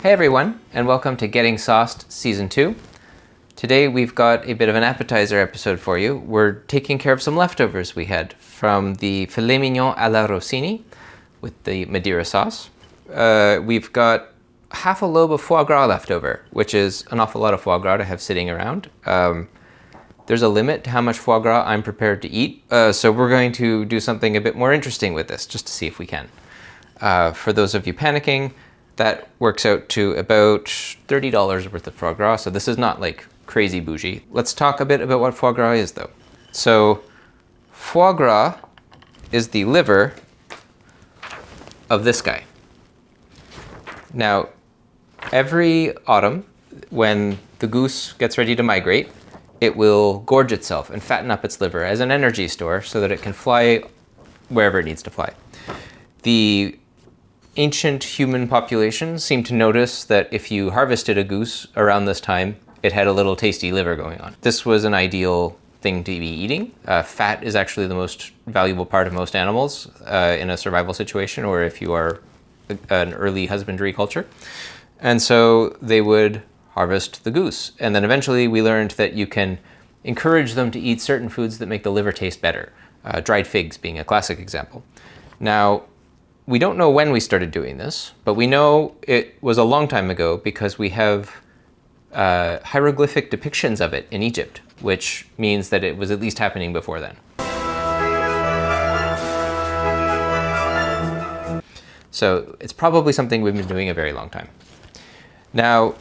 Hey everyone, and welcome to Getting Sauced Season 2. Today we've got a bit of an appetizer episode for you. We're taking care of some leftovers we had from the filet mignon à la Rossini with the Madeira sauce. We've got half a lobe of foie gras left over, which is an awful lot of foie gras to have sitting around. There's a limit to how much foie gras I'm prepared to eat, so we're going to do something a bit more interesting with this, just to see if we can. For those of you panicking, that works out to about $30 worth of foie gras, so this is not like crazy bougie. Let's talk a bit about what foie gras is though. So foie gras is the liver of this guy. Now, every autumn, when the goose gets ready to migrate, it will gorge itself and fatten up its liver as an energy store so that it can fly wherever it needs to fly. The ancient human population seemed to notice that if you harvested a goose around this time, it had a little tasty liver going on. This was an ideal thing to be eating. Fat is actually the most valuable part of most animals in a survival situation, or if you are an early husbandry culture. And so they would harvest the goose. And then eventually we learned that you can encourage them to eat certain foods that make the liver taste better. Dried figs being a classic example. Now, we don't know when we started doing this, but we know it was a long time ago because we have hieroglyphic depictions of it in Egypt, which means that it was at least happening before then. So it's probably something we've been doing a very long time. Now,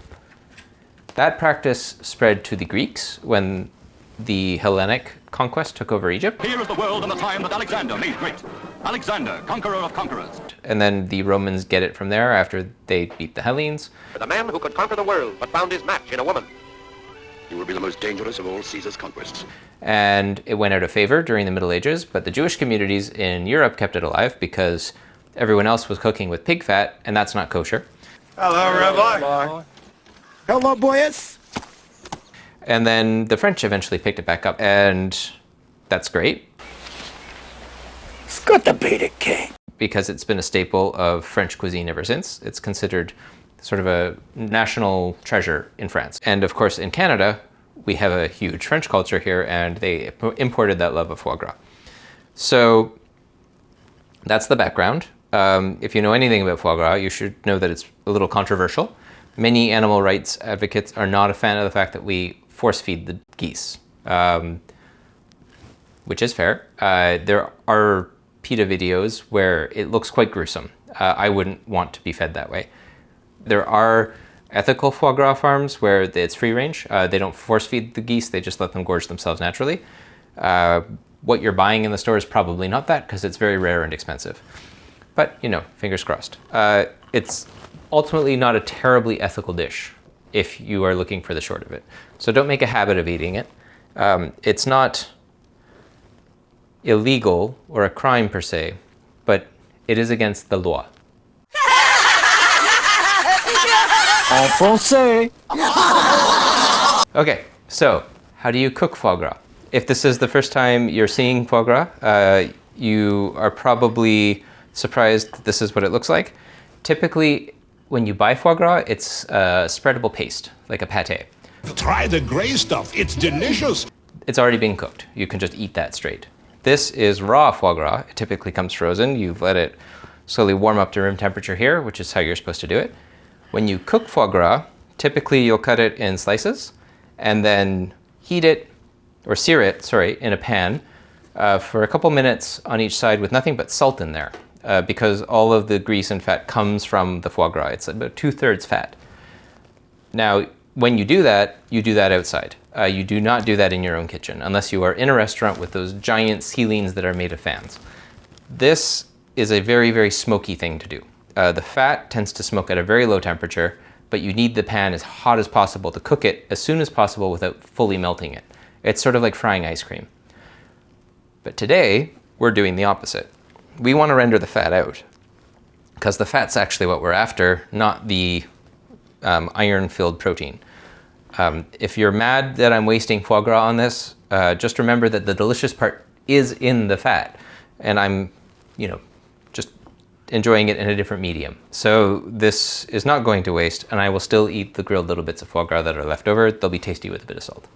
that practice spread to the Greeks when the Hellenic conquest took over Egypt. Here is the world in the time that Alexander made great. Alexander, conqueror of conquerors. And then the Romans get it from there after they beat the Hellenes. The man who could conquer the world but found his match in a woman. He will be the most dangerous of all Caesar's conquests. And it went out of favor during the Middle Ages, but the Jewish communities in Europe kept it alive because everyone else was cooking with pig fat, and that's not kosher. Hello, Rabbi. Hello, boys. And then the French eventually picked it back up, and that's great. It's good to be the king. Because it's been a staple of French cuisine ever since. It's considered sort of a national treasure in France. And of course, in Canada, we have a huge French culture here, and they imported that love of foie gras. So that's the background. If you know anything about foie gras, you should know that it's a little controversial. Many animal rights advocates are not a fan of the fact that we force feed the geese, which is fair. There are PETA videos where it looks quite gruesome. I wouldn't want to be fed that way. There are ethical foie gras farms where it's free range. They don't force feed the geese, they just let them gorge themselves naturally. What you're buying in the store is probably not that because it's very rare and expensive. But, you know, fingers crossed. It's ultimately not a terribly ethical dish if you are looking for the short of it. So don't make a habit of eating it. It's not illegal or a crime per se, but it is against the law. En français. Okay, so how do you cook foie gras? If this is the first time you're seeing foie gras, you are probably surprised that this is what it looks like. Typically, when you buy foie gras, it's a spreadable paste, like a pate. Try the gray stuff, it's delicious. It's already been cooked. You can just eat that straight. This is raw foie gras. It typically comes frozen. You've let it slowly warm up to room temperature here, which is how you're supposed to do it. When you cook foie gras, typically you'll cut it in slices and then heat it, or sear it, sorry, in a pan for a couple minutes on each side with nothing but salt in there. Because all of the grease and fat comes from the foie gras. It's about 2/3 fat. Now, when you do that outside. You do not do that in your own kitchen, unless you are in a restaurant with those giant ceilings that are made of fans. This is a very, very smoky thing to do. The fat tends to smoke at a very low temperature, but you need the pan as hot as possible to cook it as soon as possible without fully melting it. It's sort of like frying ice cream. But today, we're doing the opposite. We want to render the fat out because the fat's actually what we're after, not the iron-filled protein. If you're mad that I'm wasting foie gras on this, just remember that the delicious part is in the fat. And I'm, just enjoying it in a different medium. So this is not going to waste, and I will still eat the grilled little bits of foie gras that are left over. They'll be tasty with a bit of salt.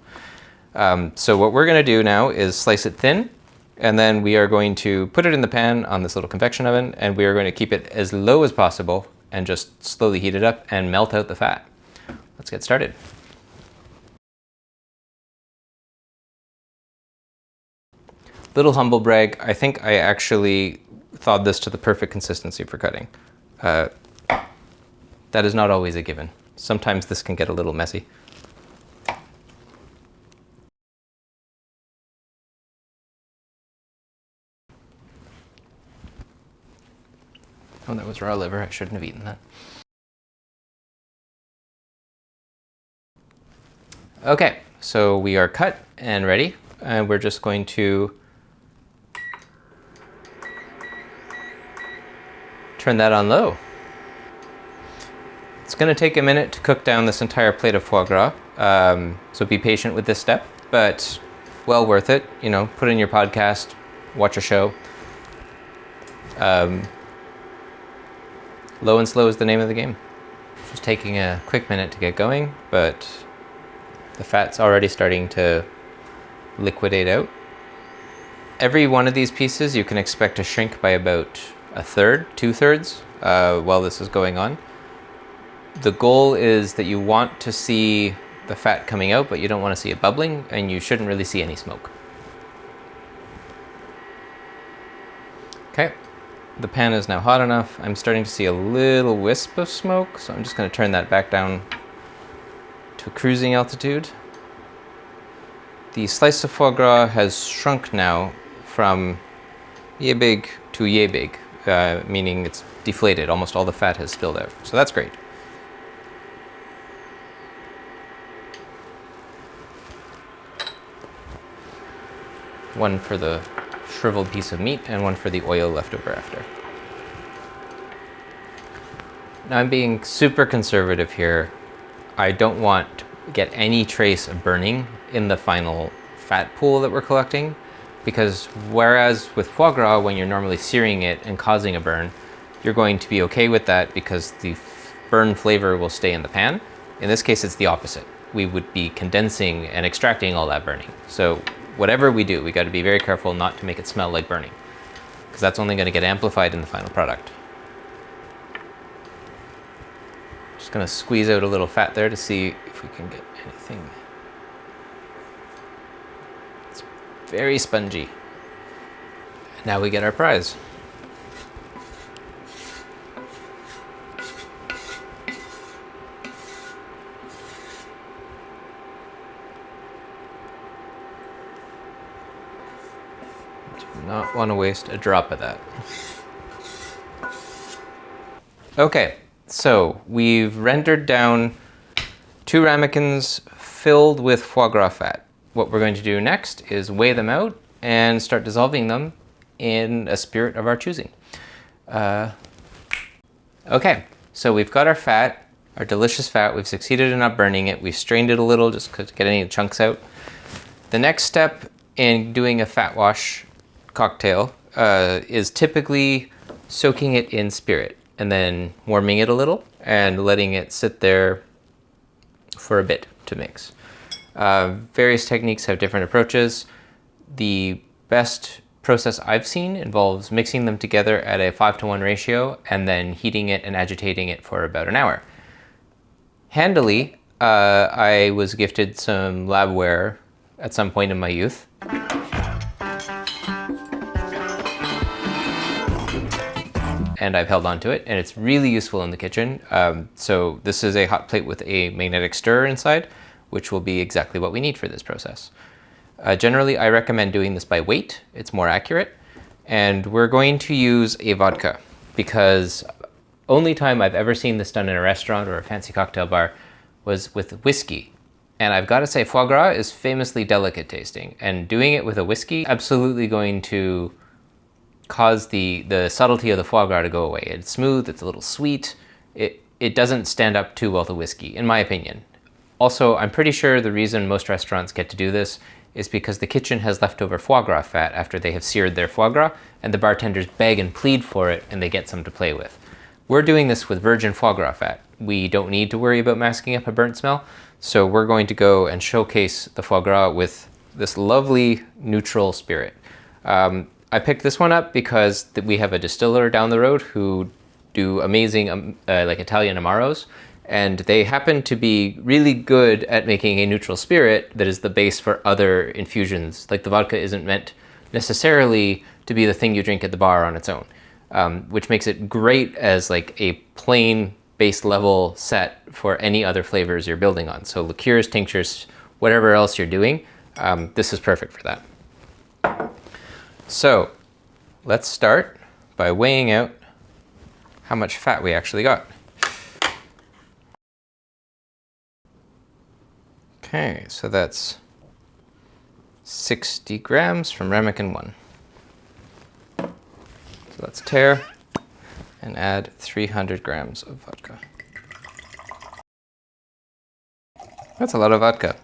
So what we're gonna do now is slice it thin, and then we are going to put it in the pan on this little convection oven, and we are going to keep it as low as possible and just slowly heat it up and melt out the fat. Let's get started. Little humble brag, I think I actually thawed this to the perfect consistency for cutting. That is not always a given. Sometimes this can get a little messy. Oh, that was raw liver. I shouldn't have eaten that. Okay, so we are cut and ready, and we're just going to turn that on low. It's going to take a minute to cook down this entire plate of foie gras, so be patient with this step, but well worth it. You know, put in your podcast, watch a show. Low and slow is the name of the game. Just taking a quick minute to get going, but the fat's already starting to liquidate out. Every one of these pieces you can expect to shrink by about a third, 2/3 while this is going on. The goal is that you want to see the fat coming out, but you don't want to see it bubbling, and you shouldn't really see any smoke. Okay, the pan is now hot enough. I'm starting to see a little wisp of smoke, so I'm just going to turn that back down to a cruising altitude. The slice of foie gras has shrunk now from yay big to yay big, meaning it's deflated. Almost all the fat has spilled out, so that's great. One for the shriveled piece of meat and one for the oil left over after. Now I'm being super conservative here. I don't want to get any trace of burning in the final fat pool that we're collecting, because whereas with foie gras, when you're normally searing it and causing a burn, you're going to be okay with that because the burn flavor will stay in the pan. In this case, it's the opposite. We would be condensing and extracting all that burning. So whatever we do, we got to be very careful not to make it smell like burning, because that's only going to get amplified in the final product. Just going to squeeze out a little fat there to see if we can get anything. It's very spongy. Now we get our prize. Do not want to waste a drop of that. Okay, so we've rendered down 2 ramekins filled with foie gras fat. What we're going to do next is weigh them out and start dissolving them in a spirit of our choosing. Okay, so we've got our fat, our delicious fat. We've succeeded in not burning it. We've strained it a little just to get any chunks out. The next step in doing a fat wash cocktail is typically soaking it in spirit and then warming it a little and letting it sit there for a bit to mix. Various techniques have different approaches. The best process I've seen involves mixing them together at a 5-to-1 ratio and then heating it and agitating it for about an hour. Handily, I was gifted some labware at some point in my youth. And I've held on to it, and it's really useful in the kitchen. So this is a hot plate with a magnetic stirrer inside, which will be exactly what we need for this process. Generally, I recommend doing this by weight. It's more accurate. And we're going to use a vodka, because only time I've ever seen this done in a restaurant or a fancy cocktail bar was with whiskey. And I've got to say, foie gras is famously delicate tasting, and doing it with a whiskey, absolutely going to cause the subtlety of the foie gras to go away. It's smooth, it's a little sweet. It doesn't stand up too well to whiskey, in my opinion. Also, I'm pretty sure the reason most restaurants get to do this is because the kitchen has leftover foie gras fat after they have seared their foie gras, and the bartenders beg and plead for it, and they get some to play with. We're doing this with virgin foie gras fat. We don't need to worry about masking up a burnt smell, so we're going to go and showcase the foie gras with this lovely neutral spirit. I picked this one up because we have a distiller down the road who do amazing like Italian Amaros, and they happen to be really good at making a neutral spirit that is the base for other infusions. Like the vodka isn't meant necessarily to be the thing you drink at the bar on its own, which makes it great as like a plain base level set for any other flavors you're building on. So liqueurs, tinctures, whatever else you're doing, this is perfect for that. So let's start by weighing out how much fat we actually got. Okay, so that's 60 grams from Ramekin 1. So let's tare and add 300 grams of vodka. That's a lot of vodka.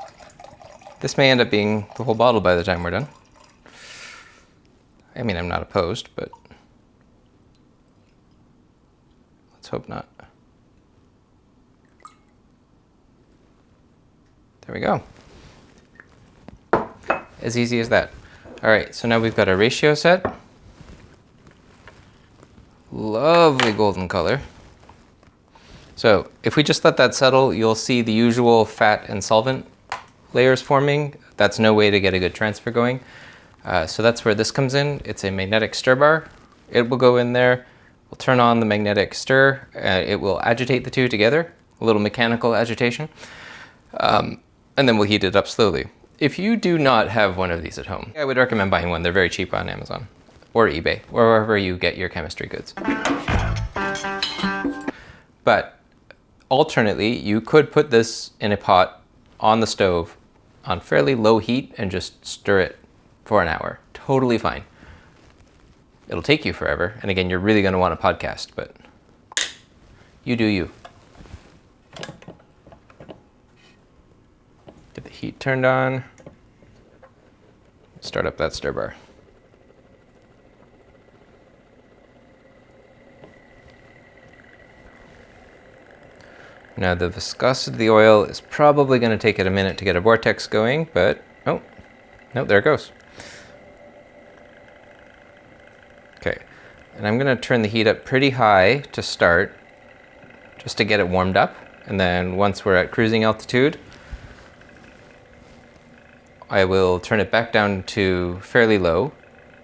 This may end up being the whole bottle by the time we're done. I mean, I'm not opposed, but let's hope not. There we go. As easy as that. All right, so now we've got our ratio set. Lovely golden color. So if we just let that settle, you'll see the usual fat and solvent layers forming. That's no way to get a good transfer going. So that's where this comes in. It's a magnetic stir bar. It will go in there. We'll turn on the magnetic stir. It will agitate the two together, a little mechanical agitation. And then we'll heat it up slowly. If you do not have one of these at home, I would recommend buying one. They're very cheap on Amazon or eBay or wherever you get your chemistry goods. But alternately, you could put this in a pot on the stove on fairly low heat and just stir it for an hour. Totally fine. It'll take you forever. And again, you're really going to want a podcast, but you do you. Get the heat turned on. Start up that stir bar. Now the viscosity of the oil is probably going to take it a minute to get a vortex going, but oh, no, there it goes. Okay, and I'm going to turn the heat up pretty high to start, just to get it warmed up. And then once we're at cruising altitude, I will turn it back down to fairly low.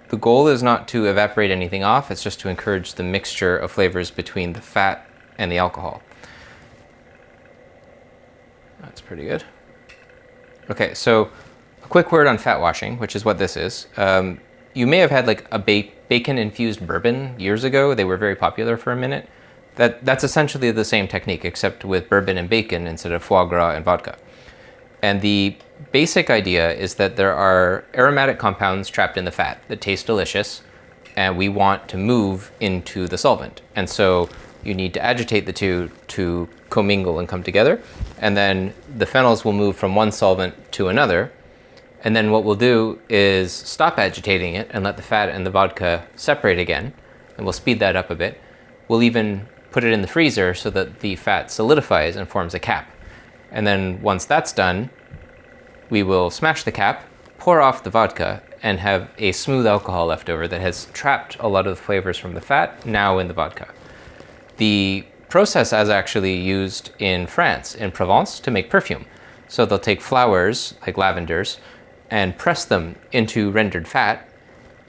The goal is not to evaporate anything off, it's just to encourage the mixture of flavors between the fat and the alcohol. That's pretty good. Okay, so a quick word on fat washing, which is what this is. You may have had like a bacon-infused bourbon years ago. They were very popular for a minute. That's essentially the same technique, except with bourbon and bacon instead of foie gras and vodka. And the basic idea is that there are aromatic compounds trapped in the fat that taste delicious, and we want to move into the solvent. And so you need to agitate the two to commingle and come together. And then the phenols will move from one solvent to another. And then what we'll do is stop agitating it and let the fat and the vodka separate again. And we'll speed that up a bit. We'll even put it in the freezer so that the fat solidifies and forms a cap. And then once that's done, we will smash the cap, pour off the vodka, and have a smooth alcohol left over that has trapped a lot of the flavors from the fat now in the vodka. The process is actually used in France, in Provence, to make perfume. So they'll take flowers, like lavenders, and press them into rendered fat.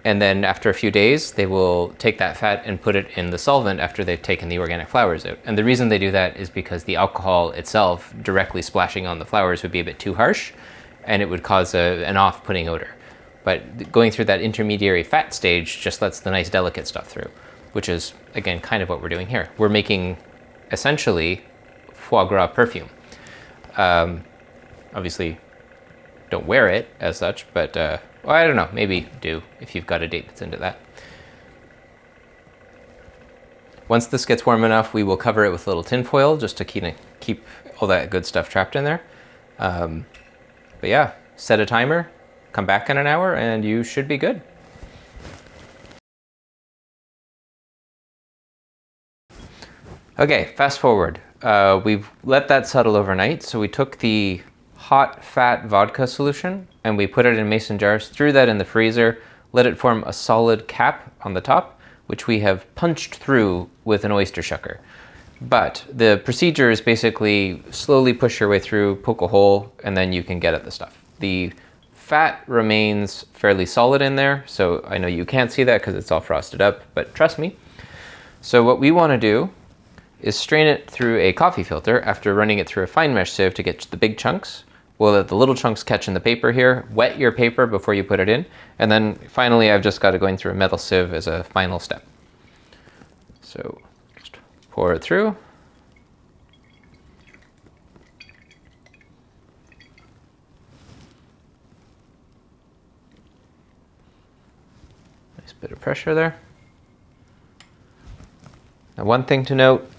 And then after a few days, they will take that fat and put it in the solvent after they've taken the organic flowers out. And the reason they do that is because the alcohol itself directly splashing on the flowers would be a bit too harsh, and it would cause an off-putting odor. But going through that intermediary fat stage just lets the nice delicate stuff through, which is, again, kind of what we're doing here. We're making, essentially, foie gras perfume. Obviously, don't wear it as such, but well, I don't know, maybe do if you've got a date that's into that. Once this gets warm enough, we will cover it with a little tin foil just to keep all that good stuff trapped in there. But yeah, set a timer, come back in an hour, and you should be good. Okay, fast forward. We've let that settle overnight, so we took the hot, fat vodka solution and we put it in mason jars, threw that in the freezer, let it form a solid cap on the top, which we have punched through with an oyster shucker. But the procedure is basically slowly push your way through, poke a hole, and then you can get at the stuff. The fat remains fairly solid in there, so I know you can't see that because it's all frosted up, but trust me. So what we want to do is strain it through a coffee filter after running it through a fine mesh sieve to get the big chunks. We'll let the little chunks catch in the paper here, wet your paper before you put it in, and then finally I've just got it going through a metal sieve as a final step. So just pour it through. Nice bit of pressure there. Now, one thing to note,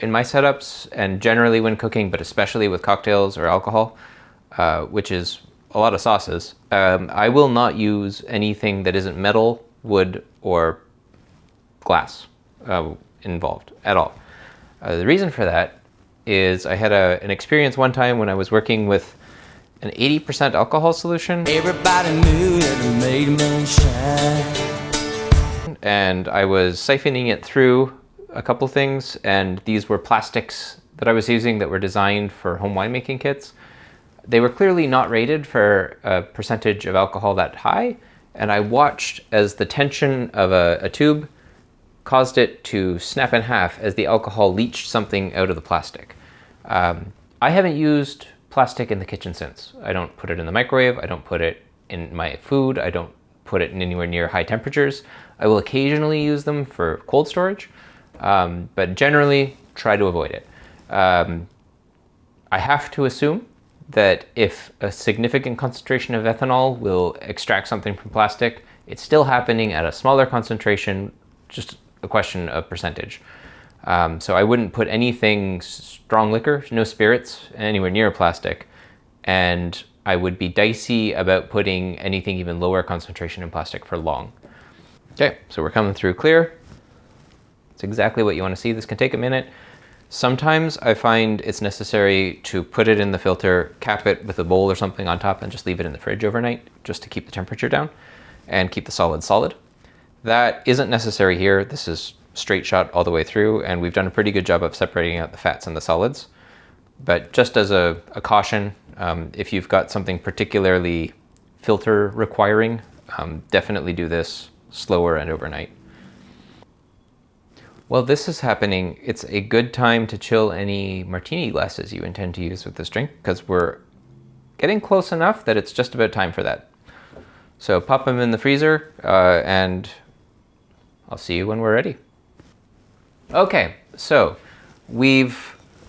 in my setups and generally when cooking, but especially with cocktails or alcohol, which is a lot of sauces, I will not use anything that isn't metal, wood, or glass involved at all. The reason for that is I had an experience one time when I was working with an 80% alcohol solution. Everybody knew that it made moonshine. And I was siphoning it through a couple things, and these were plastics that I was using that were designed for home winemaking kits. They were clearly not rated for a percentage of alcohol that high, and I watched as the tension of a tube caused it to snap in half as the alcohol leached something out of the plastic. I haven't used plastic in the kitchen since. I don't put it in the microwave, I don't put it in my food, I don't put it in anywhere near high temperatures. I will occasionally use them for cold storage, but generally try to avoid it. I have to assume that if a significant concentration of ethanol will extract something from plastic, it's still happening at a smaller concentration, just a question of percentage. So I wouldn't put anything strong liquor, no spirits, anywhere near plastic, and I would be dicey about putting anything even lower concentration in plastic for long. Okay, so we're coming through clear. It's exactly what you want to see. This can take a minute. Sometimes I find it's necessary to put it in the filter, cap it with a bowl or something on top, and just leave it in the fridge overnight just to keep the temperature down and keep the solid solid. That isn't necessary here. This is straight shot all the way through, and we've done a pretty good job of separating out the fats and the solids. But just as a caution, if you've got something particularly filter requiring, definitely do this slower and overnight. While this is happening, it's a good time to chill any martini glasses you intend to use with this drink, because we're getting close enough that it's just about time for that. So pop them in the freezer, and I'll see you when we're ready. Okay, so we've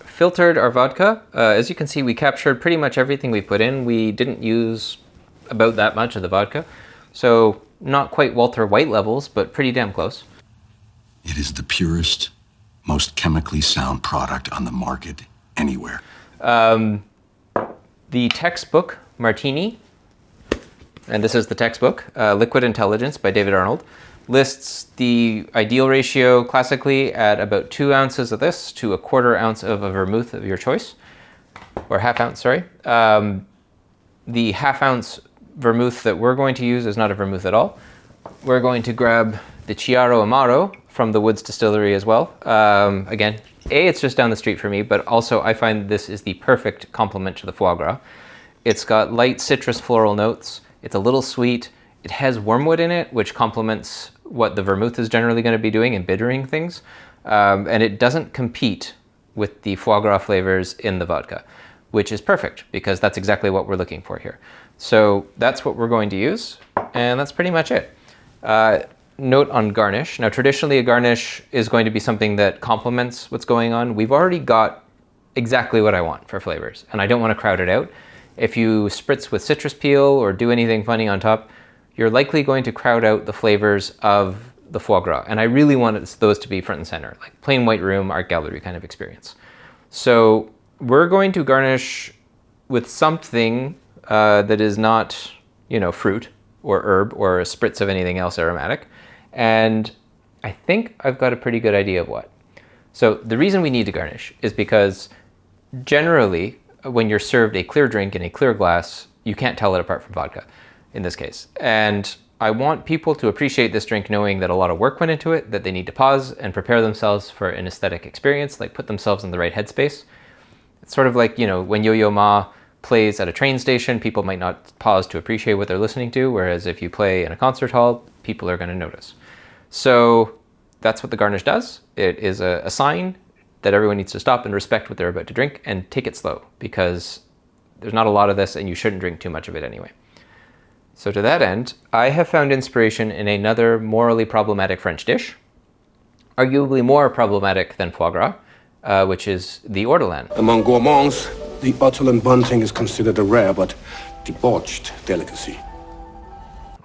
filtered our vodka. As you can see, we captured pretty much everything we put in. We didn't use about that much of the vodka. So not quite Walter White levels, but pretty damn close. It is the purest, most chemically sound product on the market anywhere. The textbook, Martini, and this is the textbook, Liquid Intelligence by David Arnold, lists the ideal ratio classically at about 2 ounces of this to a 1/4 ounce of a vermouth of your choice, or half ounce, sorry. The half ounce vermouth that we're going to use is not a vermouth at all. We're going to grab the Chiaro Amaro from the Woods Distillery as well. Again, it's just down the street for me, but also I find this is the perfect complement to the foie gras. It's got light citrus floral notes. It's a little sweet. It has wormwood in it, which complements what the vermouth is generally going to be doing in bittering things. And it doesn't compete with the foie gras flavors in the vodka, which is perfect because that's exactly what we're looking for here. So that's what we're going to use, and that's pretty much it. Note on garnish. Now, traditionally, a garnish is going to be something that complements what's going on. We've already got exactly what I want for flavors, and I don't want to crowd it out. If you spritz with citrus peel or do anything funny on top, you're likely going to crowd out the flavors of the foie gras. And I really want those to be front and center, like plain white room, art gallery kind of experience. So we're going to garnish with something that is not fruit or herb or a spritz of anything else aromatic. And I think I've got a pretty good idea of what. So the reason we need to garnish is because generally when you're served a clear drink in a clear glass, you can't tell it apart from vodka in this case. And I want people to appreciate this drink knowing that a lot of work went into it, that they need to pause and prepare themselves for an aesthetic experience, like put themselves in the right headspace. It's sort of like, when Yo-Yo Ma plays at a train station, people might not pause to appreciate what they're listening to, whereas if you play in a concert hall, people are going to notice. So that's what the garnish does. It is a sign that everyone needs to stop and respect what they're about to drink and take it slow, because there's not a lot of this and you shouldn't drink too much of it anyway. So to that end, I have found inspiration in another morally problematic French dish, arguably more problematic than foie gras, which is the ortolan. Among gourmands, the ortolan bunting is considered a rare but debauched delicacy.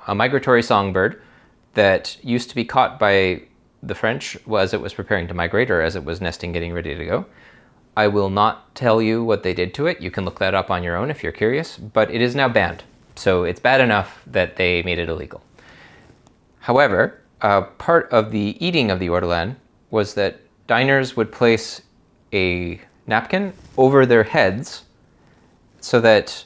A migratory songbird that used to be caught by the French as it was preparing to migrate, or as it was nesting, getting ready to go. I will not tell you what they did to it. You can look that up on your own if you're curious, but it is now banned. So it's bad enough that they made it illegal. However, part of the eating of the ortolan was that diners would place a napkin over their heads so that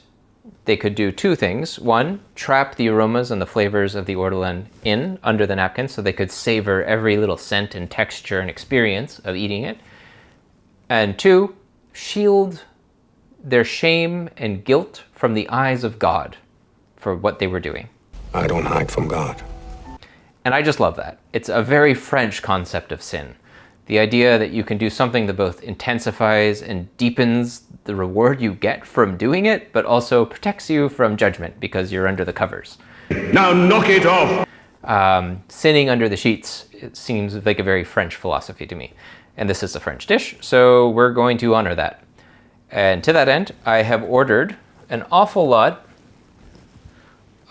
they could do two things. One, trap the aromas and the flavors of the ortolan in under the napkin so they could savor every little scent and texture and experience of eating it. And two, shield their shame and guilt from the eyes of God for what they were doing. I don't hide from God. And I just love that. It's a very French concept of sin. The idea that you can do something that both intensifies and deepens the reward you get from doing it, but also protects you from judgment because you're under the covers. Now knock it off! Sinning under the sheets, it seems like a very French philosophy to me. And this is a French dish, so we're going to honor that. And to that end, I have ordered an awful lot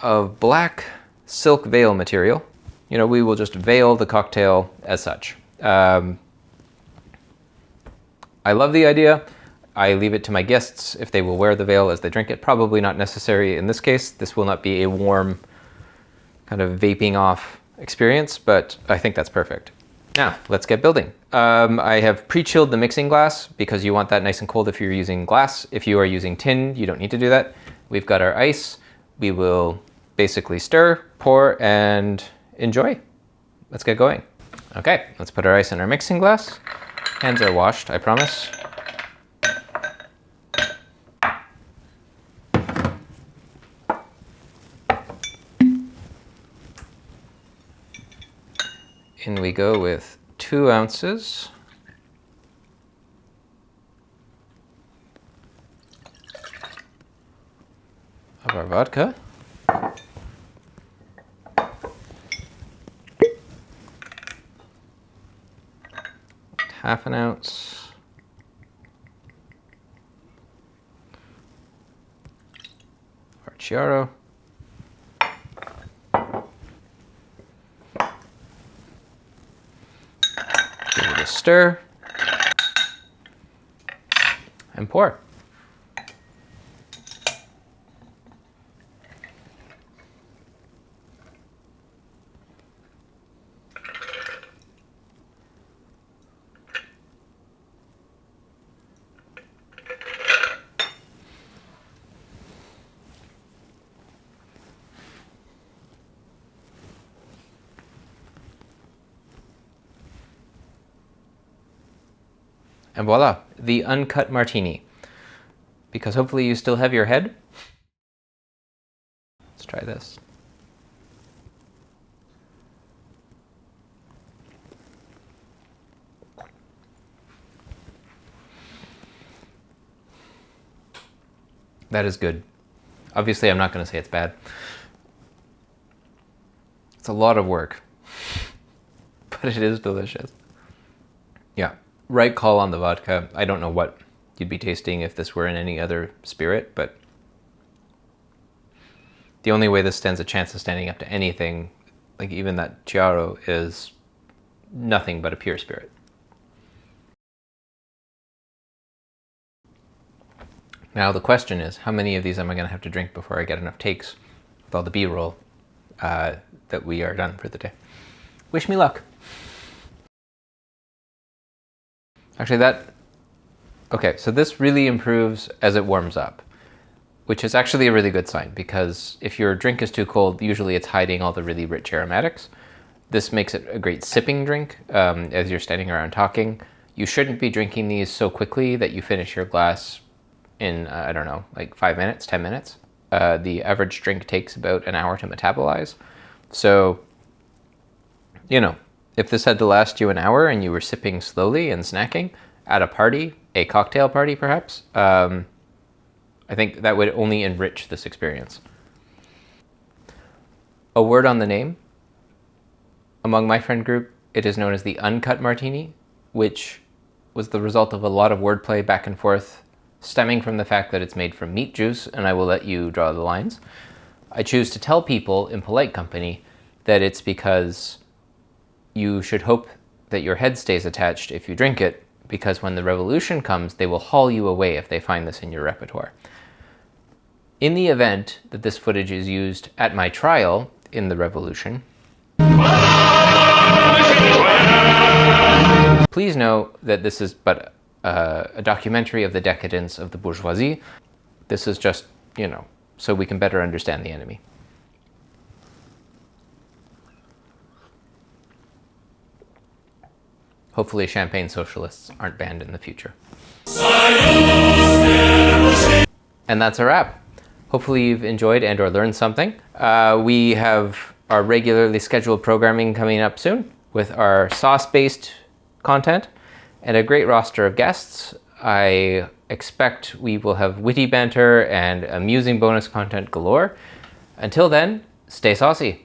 of black silk veil material. We will just veil the cocktail as such. I love the idea. I leave it to my guests if they will wear the veil as they drink it. Probably not necessary in this case. This will not be a warm kind of vaping off experience, but I think that's perfect. Now, let's get building. I have pre-chilled the mixing glass because you want that nice and cold if you're using glass. If you are using tin, you don't need to do that. We've got our ice. We will basically stir, pour, and enjoy. Let's get going. Okay, let's put our ice in our mixing glass. Hands are washed, I promise. In we go with 2 ounces. Of our vodka. Half an ounce. Our Chiaro. Give it a stir. And pour. And voila, the Uncut Martini. Because hopefully you still have your head. Let's try this. That is good. Obviously, I'm not going to say it's bad. It's a lot of work, but it is delicious. Yeah. Right call on the vodka. I don't know what you'd be tasting if this were in any other spirit, but the only way this stands a chance of standing up to anything, like even that Chiaro, is nothing but a pure spirit. Now the question is, how many of these am I going to have to drink before I get enough takes? all the B-roll that we are done for the day. Wish me luck. Actually, okay, so this really improves as it warms up, which is actually a really good sign, because if your drink is too cold, usually it's hiding all the really rich aromatics. This makes it a great sipping drink as you're standing around talking. You shouldn't be drinking these so quickly that you finish your glass in, I don't know, like 5 minutes, 10 minutes. The average drink takes about an hour to metabolize. So, you know, if this had to last you an hour and you were sipping slowly and snacking at a party, a cocktail party perhaps, I think that would only enrich this experience. A word on the name. Among my friend group, it is known as the Uncut Martini, which was the result of a lot of wordplay back and forth, stemming from the fact that it's made from meat juice, and I will let you draw the lines. I choose to tell people in polite company that it's because you should hope that your head stays attached if you drink it, because when the revolution comes, they will haul you away if they find this in your repertoire. In the event that this footage is used at my trial in the revolution, please know that this is but a documentary of the decadence of the bourgeoisie. This is just, you know, so we can better understand the enemy. Hopefully champagne socialists aren't banned in the future. And that's a wrap. Hopefully you've enjoyed and or learned something. We have our regularly scheduled programming coming up soon with our sauce-based content and a great roster of guests. I expect we will have witty banter and amusing bonus content galore. Until then, stay saucy.